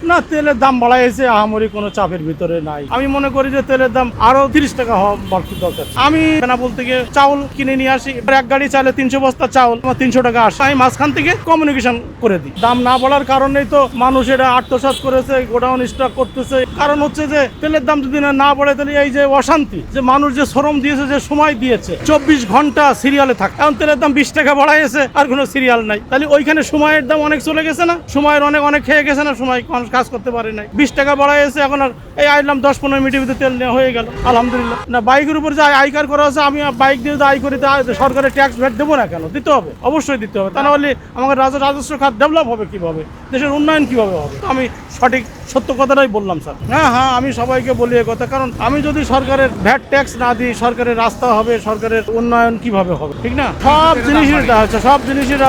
না, তেলের দাম বাড়াইছে, আহামরি কোনো চাপের ভিতরে নাই। আমি মনে করি যে তেলের দাম আরো 30 টাকা হওয়া বাড়তি দরকার। আমি বেনাপোল থেকে চাউল কিনে নিয়ে আসি, এক গাড়ি চালে 300 বস্তা চাউল, আমার 300 টাকা আসে। আমি মাঝখান থেকে কমিউনিকেশন করে দিই। দাম না বাড়ার কারণেই তো মানুষ এটা আত্মসাৎ করেছে, গোডাউন স্টক করতেছে। কারণ হচ্ছে যে তেলের দাম যদি না বাড়ে তাহলে এই যে অশান্তি, যে মানুষ যে শ্রম দিয়েছে, যে সময় দিয়েছে, 24 ঘন্টা সিরিয়ালে থাকে, এখন তেলের দাম 20 টাকা বাড়াইছে, আর কোনো সিরিয়াল নাই। তাহলে ওইখানে সময়ের দাম অনেক চলে গেছে না, সময়ের অনেক খেয়ে গেছে না, সময় মানুষ কাজ করতে পারে নাই। 20 টাকা বাড়াইছে, এখন আর এই আইলাম 10-15 মিনিটের ভিতরে তেল নেওয়া হয়ে গেল, আলহামদুলিল্লাহ। না, বাইকের উপর যে আয়কার করা আছে, আমি বাইক দিয়ে আয় করি, সরকারের ট্যাক্স ভ্যাট দেবো না কেন? দিতে হবে, অবশ্যই দিতে হবে। তা না হলে আমাদের রাজস্ব খাত ডেভেলপ হবে কিভাবে, দেশের উন্নয়ন কিভাবে হবে? আমি সঠিক সত্য কথাটাই বললাম স্যার। হ্যাঁ, আমি সবাইকে বলি এ কথা, কারণ আমি যদি সরকারের ভ্যাট ট্যাক্স না দিই, সরকারের রাস্তা হবে, সরকারের উন্নয়ন কিভাবে হবে? ঠিক না? সব জিনিসের সব জিনিসের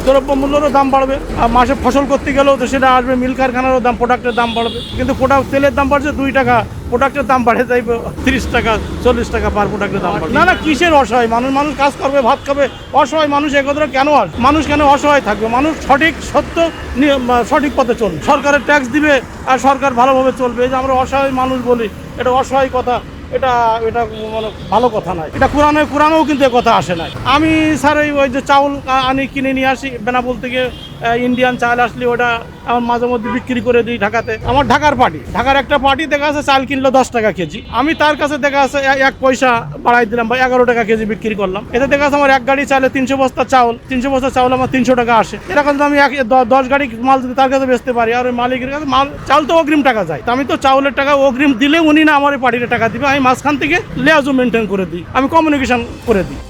দ্রব্য মূল্যেরও দাম বাড়বে, আর মাসে ফসল করতে গেলেও তো সেটা আসবে, মিল কারখানারও দাম, প্রোডাক্টের দাম বাড়বে। কিন্তু তেলের দাম বাড়ছে 2 টাকা, প্রোডাক্টের দাম বাড়ে যাইবে 30 টাকা 40 টাকা পার প্রোডাক্টের দাম বাড়বে। না, কিসের অসহায় মানুষ কাজ করবে, ভাত খাবে, অসহায় মানুষ এ কথাটা কেন আসবে? মানুষ কেন অসহায় থাকবে? মানুষ সঠিক সত্য সঠিক পথে চলবে, সরকারের ট্যাক্স দিবে আর সরকার ভালোভাবে চলবে। এই যে আমরা অসহায় মানুষ বলি, এটা অসহায় কথা, এটা মানে ভালো কথা নয়। এটা কোরআনেও কিন্তু কথা আসে নাই। আমি স্যার ওই যে চাউল কিনে নিয়ে আসি বেনাপোল থেকে, ইন্ডিয়ান চাল আসলে ওটা আমার মাঝে মধ্যে বিক্রি করে দিই ঢাকাতে। আমার ঢাকার একটা পার্টি দেখা আছে চাল কিনলো 10 টাকা কেজি, আমি তার কাছে দেখা আছে 1 পয়সা বাড়াই দিলাম বা 11 টাকা কেজি বিক্রি করলাম। এতে দেখা আছে আমার এক গাড়ি চালে 300 বস্তা চাউল আমার 300 টাকা আসে। এরকম আমি 10 গাড়ি মাল যদি তার কাছে বেচতে পারি, আর ওই মালিকের কাছে চাল তো অগ্রিম টাকা যায়, আমি তো চাউলের টাকা অগ্রিম দিলে উনি না আমার পার্টির টাকা দিবে, আমি মাঝখান থেকে লেয়াজও মেনটেন করে দিই, আমি কমিউনিকেশন করে দিই।